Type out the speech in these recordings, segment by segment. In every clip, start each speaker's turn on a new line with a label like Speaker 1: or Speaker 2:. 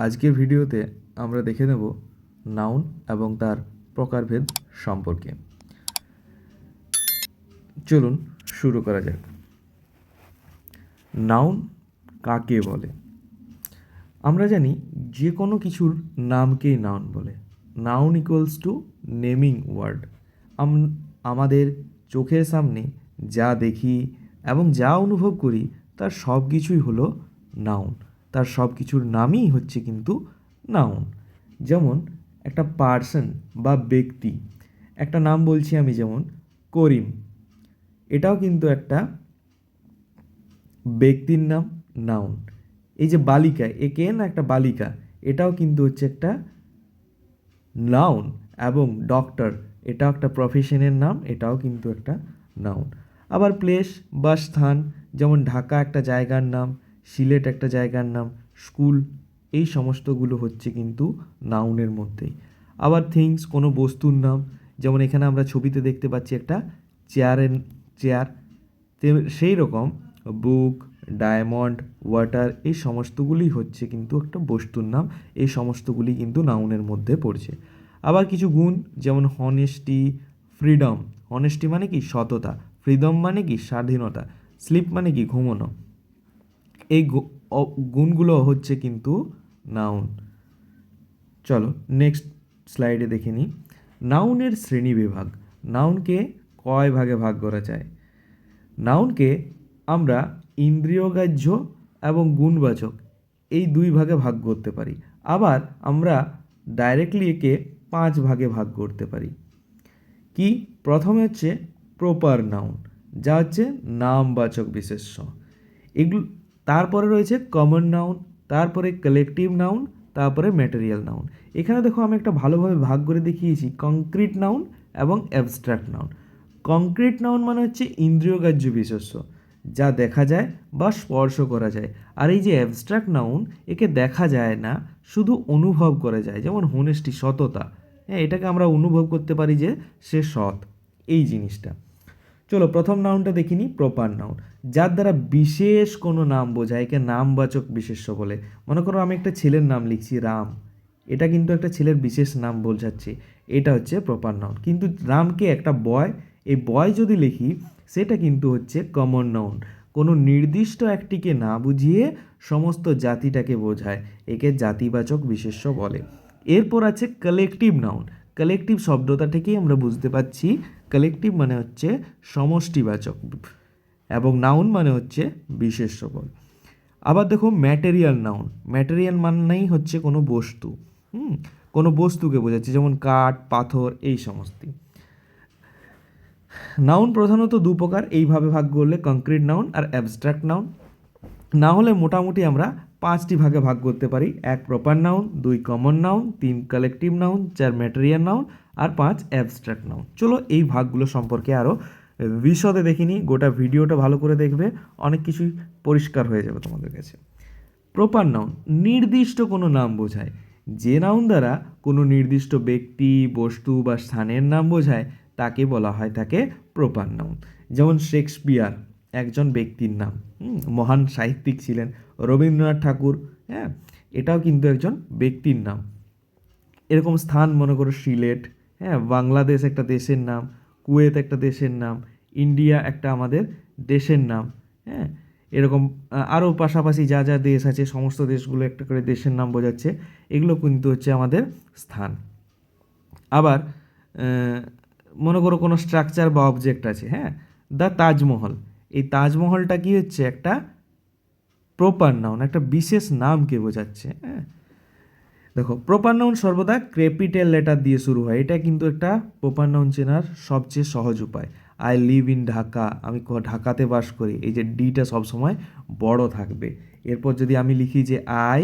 Speaker 1: আজকের ভিডিওতে আমরা দেখে নেব নাউন এবং তার প্রকারভেদ সম্পর্কে। চলুন শুরু করা যাক। নাউন কাকে বলে? আমরা জানি যে কোনো কিছুর নামকেই নাউন বলে। Noun equals to naming word. আমাদের চোখের সামনে যা দেখি এবং যা অনুভব করি তার সব কিছুই হলো নাউন। তার সব কিছুর নামই হচ্ছে কিন্তু নাউন। যেমন একটা পার্সন বা ব্যক্তি, একটা নাম বলছি আমি, যেমন করিম, এটাও কিন্তু একটা ব্যক্তির নাম, নাউন। এই যে বালিকা, একে না একটা বালিকা, এটাও কিন্তু হচ্ছে একটা নাউন। এবং ডক্টর, এটাও একটা প্রফেশনের নাম, এটাও কিন্তু একটা নাউন। আবার প্লেস বা স্থান, যেমন ঢাকা একটা জায়গার নাম, সিলেট একটা জায়গার নাম, স্কুল, এই সমস্তগুলো হচ্ছে কিন্তু নাউনের মধ্যেই। আবার থিংস, কোনো বস্তুর নাম, যেমন এখানে আমরা ছবিতে দেখতে পাচ্ছি একটা চেয়ার। সেই রকম বুক, ডায়মন্ড, ওয়াটার, এই সমস্তগুলি হচ্ছে কিন্তু একটা বস্তুর নাম। এই সমস্তগুলি কিন্তু নাউনের মধ্যে পড়ছে। আবার কিছু গুণ, যেমন হনেস্টি, ফ্রিডম। হনেস্টি মানে কি? সততা। ফ্রিডম মানে কি? স্বাধীনতা। স্লিপ মানে কি? ঘুমোনো। এই গুণগুলো হচ্ছে কিন্তু নাউন। চলো নেক্সট স্লাইডে দেখে নিই নাউনের শ্রেণীবিভাগ। নাউনকে কয় ভাগে ভাগ করা যায়? নাউনকে আমরা ইন্দ্রিয়গ্রাহ্য এবং গুণবাচক, এই দুই ভাগে ভাগ করতে পারি। আবার আমরা ডাইরেক্টলি একে 5 ভাগে ভাগ করতে পারি। কি? প্রথমে হচ্ছে প্রপার নাউন, যা হচ্ছে নামবাচক বিশেষ্য। এগুলো, তারপরে রয়েছে কমন নাউন, তারপরে কালেকটিভ নাউন, তারপরে ম্যাটেরিয়াল নাউন। এখানে দেখো আমি একটা ভালোভাবে ভাগ করে দেখিয়েছি কংক্রিট নাউন এবং অ্যাবস্ট্রাক্ট নাউন। কংক্রিট নাউন মানে হচ্ছে ইন্দ্রিয়গ্রাহ্য বিশেষ্য, যা দেখা যায় বা স্পর্শ করা যায়। আর এই যে অ্যাবস্ট্রাক্ট নাউন, একে দেখা যায় না, শুধু অনুভব করা যায়। যেমন হোনেস্টি, সততা, হ্যাঁ, এটাকে আমরা অনুভব করতে পারি যে সে সৎ, এই জিনিসটা। চলো প্রথম নাউনটা দেখিনি, প্রপার নাউন, যার দ্বারা বিশেষ কোনো নাম বোঝায়, একে নামবাচক বিশেষ্য বলে। মনে করো আমি একটা ছেলের নাম লিখছি রাম, এটা কিন্তু একটা ছেলের বিশেষ নাম বোঝাচ্ছে, এটা হচ্ছে প্রপার নাউন। কিন্তু রামকে একটা বয়, এই বয় যদি লিখি, সেটা কিন্তু হচ্ছে কমন নাউন। কোনো নির্দিষ্ট একটিকে না বুঝিয়ে সমস্ত জাতিটাকে বোঝায়, একে জাতিবাচক বিশেষ্য বলে। এরপর আছে কালেকটিভ নাউন। কালেকটিভ শব্দটা থেকেই আমরা বুঝতে পারছি কালেকটিভ মানে হচ্ছে সমষ্টিবাচক এবং নাউন মানে হচ্ছে বিশেষ্য বল। আবার দেখো ম্যাটেরিয়াল নাউন। ম্যাটেরিয়াল মানেই হচ্ছে কোনো বস্তু, কোনো বস্তুকে বোঝাচ্ছে, যেমন কাঠ, পাথর, এই সমস্ত। নাউন প্রধানত দু প্রকার, এইভাবে ভাগ করলে, কংক্রিট নাউন আর অ্যাবস্ট্রাক্ট নাউন। না হলে মোটামুটি আমরা 5টি ভাগে ভাগ করতে পারি। 1 proper noun, 2 common noun, 3 collective noun, 4 material noun, আর 5 অ্যাবস্ট্রাক্ট নাউন। চলো এই ভাগগুলো সম্পর্কে আরও বিশদে দেখিনি। গোটা ভিডিওটা ভালো করে দেখবে, অনেক কিছুই পরিষ্কার হয়ে যাবে তোমাদের কাছে। প্রপার নাউন নির্দিষ্ট কোনো নাম বোঝায়। যে নাউন দ্বারা কোনো নির্দিষ্ট ব্যক্তি, বস্তু বা স্থানের নাম বোঝায় তাকে বলা হয় তাকে প্রপার নাউন। যেমন শেক্সপিয়ার একজন ব্যক্তির নাম, মহান সাহিত্যিক ছিলেন। রবীন্দ্রনাথ ঠাকুর, হ্যাঁ, এটাও কিন্তু একজন ব্যক্তির নাম। এরকম স্থান মনে করো সিলেট, হ্যাঁ, বাংলাদেশ একটা দেশের নাম, কুয়েত একটা দেশের নাম, ইন্ডিয়া একটা আমাদের দেশের নাম, হ্যাঁ, এরকম আরও পাশাপাশি যা যা দেশ আছে সমস্ত দেশগুলো একটা করে দেশের নাম বোঝাচ্ছে। এগুলো কিন্তু হচ্ছে আমাদের স্থান। আবার মনে করো কোনো স্ট্রাকচার বা অবজেক্ট আছে, হ্যাঁ, দ্য তাজমহল, এই তাজমহলটা কি হচ্ছে? একটা প্রপার নাউন, একটা বিশেষ নামকে বোঝাচ্ছে, হ্যাঁ। দেখো প্রপার নাউন সর্বদা ক্যাপিটাল লেটার দিয়ে শুরু হয়, এটা কিন্তু একটা প্রপার নাউন চেনার সবচেয়ে সহজ উপায়। আই লিভ ইন ঢাকা, আমি ঢাকাতে বাস করি, এই যে ডিটা সবসময় বড় থাকবে। এরপর যদি আমি লিখি যে I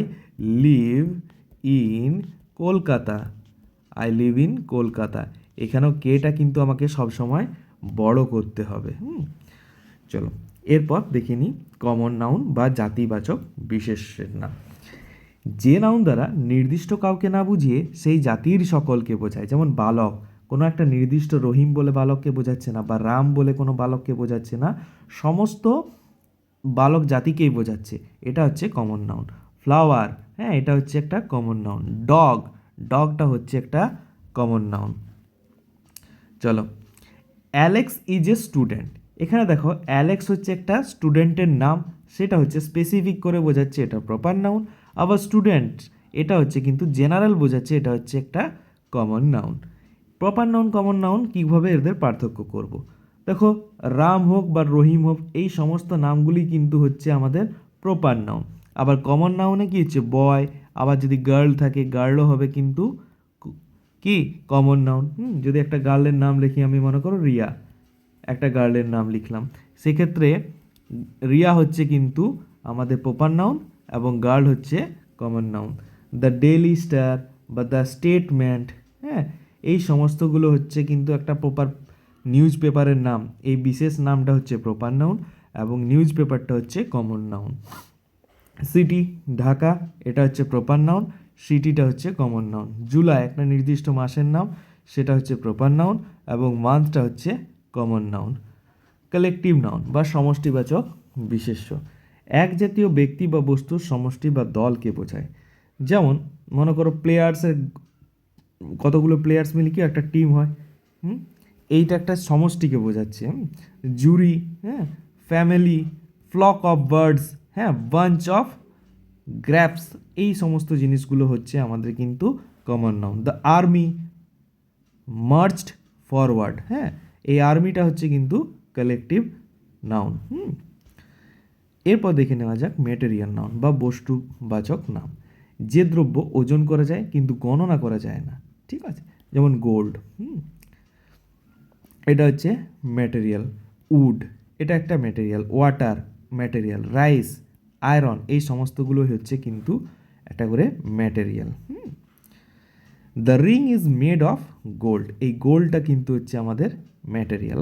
Speaker 1: live in Kolkata, I live in Kolkata, এখানেও কেটা কিন্তু আমাকে সবসময় বড় করতে হবে। চলো এরপর দেখে নিই কমন নাউন বা জাতিবাচক বিশেষ্যের নাম। যে নাউন দ্বারা নির্দিষ্ট কাউকে না বুঝিয়ে সেই জাতির সকলকে বোঝায়। যেমন বালক, কোনো একটা নির্দিষ্ট রহিম বলে বালককে বোঝাচ্ছে না, বা রাম বলে কোনো বালককে বোঝাচ্ছে না, সমস্ত বালক জাতিকেই বোঝাচ্ছে, এটা হচ্ছে কমন নাউন। ফ্লাওয়ার, হ্যাঁ, এটা হচ্ছে একটা কমন নাউন। ডগ, ডগটা হচ্ছে একটা কমন নাউন। চলো, অ্যালেক্স ইজ এ স্টুডেন্ট। এখানে দেখো অ্যালেক্স হচ্ছে একটা স্টুডেন্টের নাম, সেটা হচ্ছে স্পেসিফিক করে বোঝাচ্ছে, এটা প্রপার নাউন। আবার স্টুডেন্ট এটা হচ্ছে কিন্তু জেনারেল বোঝাচ্ছে, এটা হচ্ছে একটা common noun. Proper noun common noun কীভাবে এদের পার্থক্য করব। দেখো, রাম হোক বা রহিম হোক, এই সমস্ত নামগুলি কিন্তু হচ্ছে আমাদের প্রপার নাউন। আবার কমন নাউনে কি হচ্ছে, বয়, আবার যদি গার্ল থাকে গার্লও হবে কিন্তু কি কমন নাউন। যদি একটা গার্লের নাম লিখি, আমি মনে করো রিয়া, একটা গার্লের নাম লিখলাম, সেক্ষেত্রে রিয়া হচ্ছে কিন্তু আমাদের প্রপার নাউন এবং গার্ল হচ্ছে common noun. The daily star বা দ্য স্টেটমেন্ট, হ্যাঁ, এই সমস্তগুলো হচ্ছে কিন্তু একটা প্রপার নিউজ পেপারের নাম। এই বিশেষ নামটা হচ্ছে প্রপার নাউন এবং নিউজ পেপারটা হচ্ছে কমন নাউন। সিটি, ঢাকা, এটা হচ্ছে প্রপার নাউন, সিটিটা হচ্ছে কমন নাউন। জুলাই একটা নির্দিষ্ট মাসের নাম, সেটা হচ্ছে প্রপার নাউন এবং মান্থটা হচ্ছে কমন নাউন। কালেকটিভ নাউন বা সমষ্টিবাচক বিশেষ্য, এক জাতীয় ব্যক্তি বা বস্তুর সমষ্টি বা দলকে বোঝায়। যেমন মনে করো প্লেয়ার্সের, কতগুলো প্লেয়ার্স মিলে কি একটা টিম হয়, এইটা একটা সমষ্টিকে বোঝাচ্ছে। জুরি, হ্যাঁ, ফ্যামিলি, ফ্লক অফ বার্ডস, হ্যাঁ, বাঞ্চ অফ গ্র্যাপস, এই সমস্ত জিনিসগুলো হচ্ছে আমাদের কিন্তু common noun. The army marched forward, হ্যাঁ, এই আর্মিটা হচ্ছে কিন্তু কালেকটিভ নাউন। এরপর দেখে নেওয়া যাক ম্যাটেরিয়াল নাউন বা বস্তুবাচক নাম। যে দ্রব্য ওজন করা যায় কিন্তু গণনা করা যায় না, ঠিক আছে, যেমন গোল্ড, এটা হচ্ছে ম্যাটেরিয়াল। উড, এটা একটা material. Water material. Rice, iron, এই সমস্তগুলোই হচ্ছে কিন্তু একটা করে material. The ring is made of gold, এই গোল্ডটা কিন্তু হচ্ছে আমাদের ম্যাটেরিয়াল।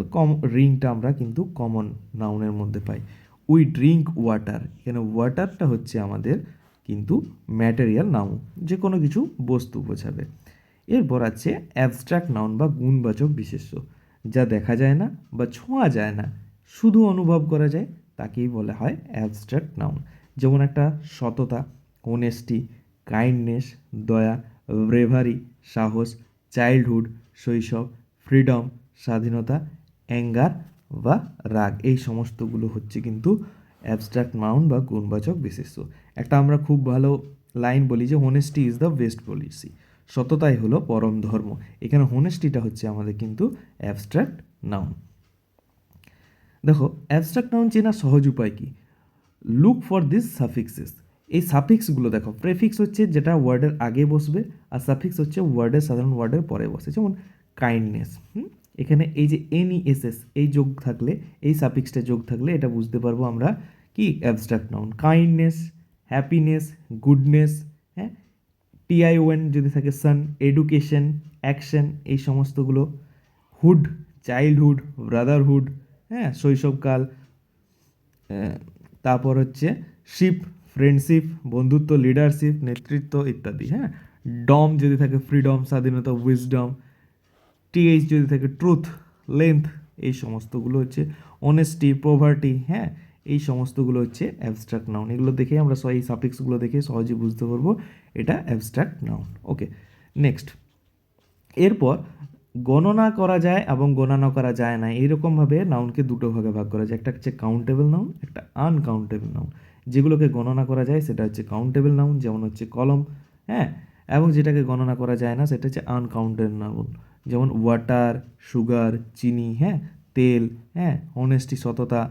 Speaker 1: রিংটা আমরা কিন্তু কমন নাউনের মধ্যে পাই। উই ড্রিঙ্ক ওয়াটার, এখানে ওয়াটারটা হচ্ছে আমাদের কিন্তু ম্যাটেরিয়াল নাউন, যে কোনো কিছু বস্তু বোঝাবে। এরপর আছে অ্যাবস্ট্রাক্ট নাউন বা গুণবাচক বিশেষ্য, যা দেখা যায় না বা ছোঁয়া যায় না, শুধু অনুভব করা যায়, তাকেই বলা হয় অ্যাবস্ট্রাক্ট নাউন। যেমন একটা সততা, অনেস্টি, কাইন্ডনেস, দয়া, ব্রেভারি, সাহস, চাইল্ডহুড, শৈশব, ফ্রিডম, স্বাধীনতা, অ্যাঙ্গার বা রাগ, এই সমস্তগুলো হচ্ছে কিন্তু অ্যাবস্ট্রাক্ট নাউন বা গুণবাচক বিশেষ্য। একটা আমরা খুব ভালো লাইন বলি যে হোনেস্টি ইজ দ্য বেস্ট পলিসি, সততাই হলো পরম ধর্ম। এখানে হোনেস্টিটা হচ্ছে আমাদের কিন্তু অ্যাবস্ট্রাক্ট নাউন। দেখো, অ্যাবস্ট্রাক্ট নাউন চেনার সহজ উপায় কি, লুক ফর দিস সাফিক্সেস। এই সাফিক্সগুলো দেখো, প্রেফিক্স হচ্ছে যেটা ওয়ার্ডের আগে বসবে, আর সাফিক্স হচ্ছে ওয়ার্ডের, সাধারণ ওয়ার্ডের পরে বসে। যেমন কাইন্ডনেস, এখানে এই যে NESS এই যোগ থাকলে, এই সাফিক্সটা যোগ থাকলে এটা বুঝতে পারবো আমরা কি abstract noun. Kindness, happiness, goodness, হ্যাঁ, TION যদি থাকে সান, এডুকেশন, অ্যাকশন, এই সমস্তগুলো। হুড, চাইল্ডহুড, ব্রাদারহুড, হ্যাঁ, শৈশবকাল। তারপর হচ্ছে শিপ, ফ্রেন্ডশিপ, বন্ধুত্ব, লিডারশিপ, নেতৃত্ব ইত্যাদি। হ্যাঁ, ডম যদি থাকে ফ্রিডম, স্বাধীনতা, উইজডম। TH যদি থাকে ট্রুথ, লেন্থ, এই সমস্তগুলো হচ্ছে অনেস্টি, প্রভার্টি, হ্যাঁ, এই সমস্তগুলো হচ্ছে অ্যাবস্ট্রাক্ট নাউন। এগুলো দেখে আমরা এই সাফিক্সগুলো দেখে সহজে বুঝতে পারবো এটা অ্যাবস্ট্রাক্ট নাউন। ওকে, নেক্সট। এরপর গণনা করা যায় এবং গণনা করা যায় না, এইরকমভাবে নাউনকে দুটো ভাগে ভাগ করা যায়। একটা হচ্ছে কাউন্টেবল নাউন, একটা আনকাউন্টেবল নাউন। যেগুলোকে গণনা করা যায় সেটা হচ্ছে কাউন্টেবল নাউন, যেমন হচ্ছে কলম, হ্যাঁ, এবং যেটাকে গণনা করা যায় না সেটা হচ্ছে আনকাউন্টেবল নাউন, যেমন ওয়াটার, সুগার, চিনি, হ্যাঁ, তেল, হ্যাঁ, অনেস্টি, সততা,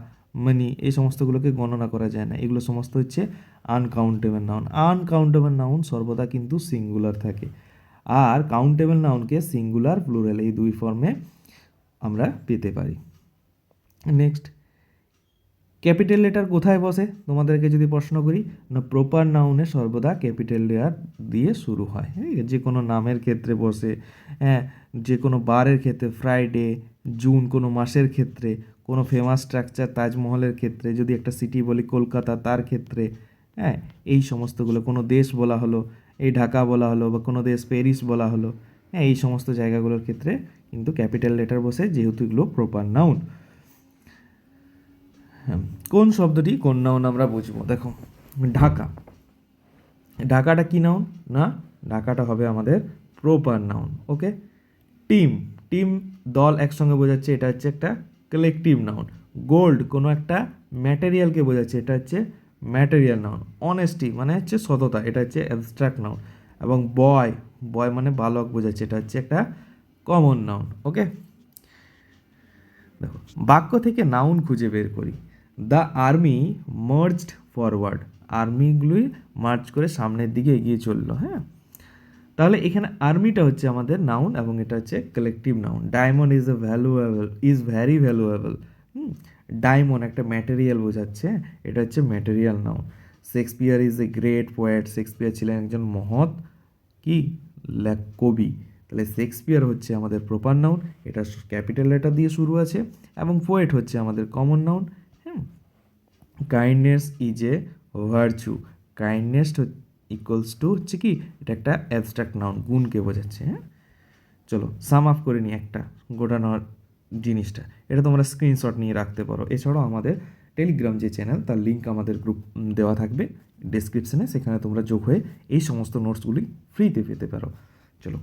Speaker 1: মানি, এই সমস্তগুলোকে গণনা করা যায় না, এগুলো সমস্ত হচ্ছে আনকাউন্টেবল নাউন। আনকাউন্টেবল নাউন সর্বদা কিন্তু সিঙ্গুলার থাকে, আর কাউন্টেবল নাউনকে সিঙ্গুলার, প্লুরাল, এই দুই ফর্মে আমরা পেতে পারি। নেক্সট, ক্যাপিটাল লেটার কোথায় বসে তোমাদেরকে যদি প্রশ্ন করি, না প্রপার নাউনে সর্বদা ক্যাপিটাল লেটার দিয়ে শুরু হয়, ঠিক আছে, যে কোনো নামের ক্ষেত্রে বসে, হ্যাঁ, যে কোনো বারের ক্ষেত্রে, ফ্রাইডে, জুন, কোনো মাসের ক্ষেত্রে, কোনো ফেমাস স্ট্রাকচার, তাজমহলের ক্ষেত্রে, যদি একটা সিটি বলি কলকাতা, তার ক্ষেত্রে, হ্যাঁ, এই সমস্তগুলো, কোনো দেশ বলা হলো, এই ঢাকা বলা হলো, বা কোনো দেশ প্যারিস বলা হলো, হ্যাঁ, এই সমস্ত জায়গাগুলোর ক্ষেত্রে কিন্তু ক্যাপিটাল লেটার বসে, যেহেতু এগুলো প্রপার নাউন। কোন শব্দটি কোন নাউন আমরা বুঝবো, দেখো ঢাকা, ঢাকাটা কি নাউন? না, ঢাকাটা হবে আমাদের প্রপার নাউন। ওকে। টিম, টিম দল একসঙ্গে বোঝাচ্ছে, এটা হচ্ছে একটা কালেকটিভ নাউন। গোল্ড কোনো একটা ম্যাটেরিয়ালকে বোঝাচ্ছে, এটা হচ্ছে ম্যাটেরিয়াল নাউন। অনেস্টি মানে হচ্ছে সততা, এটা হচ্ছে অ্যাবস্ট্রাক্ট নাউন। এবং বয়, বয় মানে বালক বোঝাচ্ছে, এটা হচ্ছে একটা কমন নাউন। ওকে। দেখো, বাক্য থেকে নাউন খুঁজে বের করি। দ্য আর্মি মার্জড ফরওয়ার্ড, আর্মিগুলোই মার্চ করে সামনের দিকে এগিয়ে চললো। হ্যাঁ, তাহলে এখানে আর্মিটা হচ্ছে আমাদের নাউন এবং এটা হচ্ছে collective noun. Diamond is a valuable, is very valuable. Diamond একটা ম্যাটেরিয়াল বোঝাচ্ছে, এটা হচ্ছে material noun. Shakespeare is a great poet, Shakespeare ছিলেন একজন মহৎ কি কবি। তাহলে শেক্সপিয়ার হচ্ছে আমাদের প্রপার নাউন, এটা ক্যাপিটাল লেটার দিয়ে শুরু আছে। এবং পোয়েট হচ্ছে আমাদের কমন নাউন। হ্যাঁ, kindness is a virtue, kindness equals to হচ্ছে কি, এটা একটা অ্যাবস্ট্রাক্ট নাউন, গুণকে বোঝাচ্ছে। হ্যাঁ, চলো সাম আপ করে নিই একটা গোটানোর জিনিসটা। এটা তোমরা স্ক্রিনশট নিয়ে রাখতে পারো। এছাড়াও আমাদের টেলিগ্রাম যে চ্যানেল, তার লিঙ্ক আমাদের গ্রুপ দেওয়া থাকবে ডেসক্রিপশনে, সেখানে তোমরা যোগ হয়ে এই সমস্ত নোটসগুলি ফ্রিতে পেতে পারো। চলো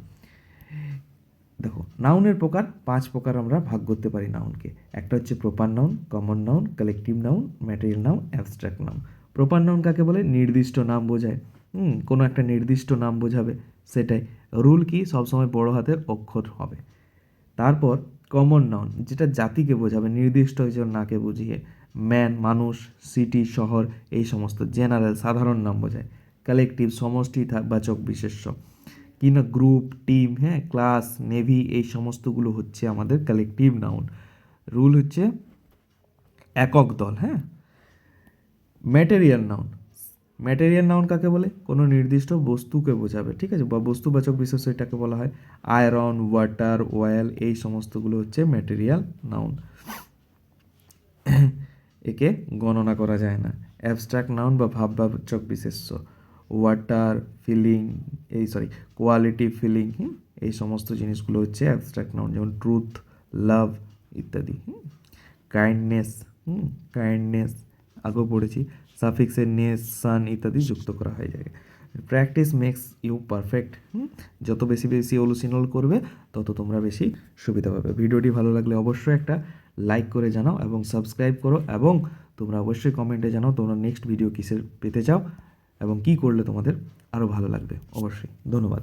Speaker 1: দেখো, নাউনের প্রকার 5 প্রকার আমরা ভাগ করতে পারি নাউনকে। একটা হচ্ছে proper noun, common noun, collective noun, material noun, abstract noun. Proper noun কাকে বলে? নির্দিষ্ট নাম বোঝায়। কোনো একটা নির্দিষ্ট নাম বোঝাবে, সেটাই। রুল কি? সবসময় বড় হাতের অক্ষর হবে। তারপর কমন নাউন, যেটা জাতিকে বোঝাবে, নির্দিষ্ট একজন নাকে বুঝিয়ে। ম্যান মানুষ, সিটি শহর, এই সমস্ত জেনারেল সাধারণ নাম বোঝায়। কালেকটিভ সমষ্টি বাচক বিশেষ্য, কি না গ্রুপ, টিম, হ্যাঁ, ক্লাস, নেভি, এই সমস্তগুলো হচ্ছে আমাদের কালেকটিভ নাউন। রুল হচ্ছে একক দল। হ্যাঁ, ম্যাটেরিয়াল নাউন, ম্যাটেরিয়াল নাউন কাকে বলে? কোনো নির্দিষ্ট বস্তুকে বোঝাবে, ঠিক আছে, বা বস্তুবাচক বিশেষ্য এটাকে বলা হয়। আয়রন, ওয়াটার, অয়েল, এই সমস্তগুলো হচ্ছে ম্যাটেরিয়াল নাউন। একে গণনা করা যায় না। অ্যাবস্ট্রাক্ট নাউন বা ভাববাচক বিশেষ্য, ওয়াটার, ফিলিং, কোয়ালিটি, ফিলিং, এই সমস্ত জিনিসগুলো হচ্ছে অ্যাবস্ট্রাক্ট নাউন, যেমন ট্রুথ, লাভ ইত্যাদি। কাইন্ডনেস, কাইন্ডনেস আগেও পড়েছি, সাফিক্সের নেস, সান ইত্যাদি যুক্ত করা হয়ে যায়। প্র্যাকটিস মেক্স ইউ পারফেক্ট, যত বেশি বেশি অনুশীলন করবে তত তোমরা বেশি সুবিধা পাবে। ভিডিওটি ভালো লাগলে অবশ্যই একটা লাইক করে জানাও এবং সাবস্ক্রাইব করো, এবং তোমরা অবশ্যই কমেন্টে জানাও তোমরা নেক্সট ভিডিও কিসের পেতে চাও এবং কী করলে তোমাদের আরও ভালো লাগবে। অবশ্যই ধন্যবাদ।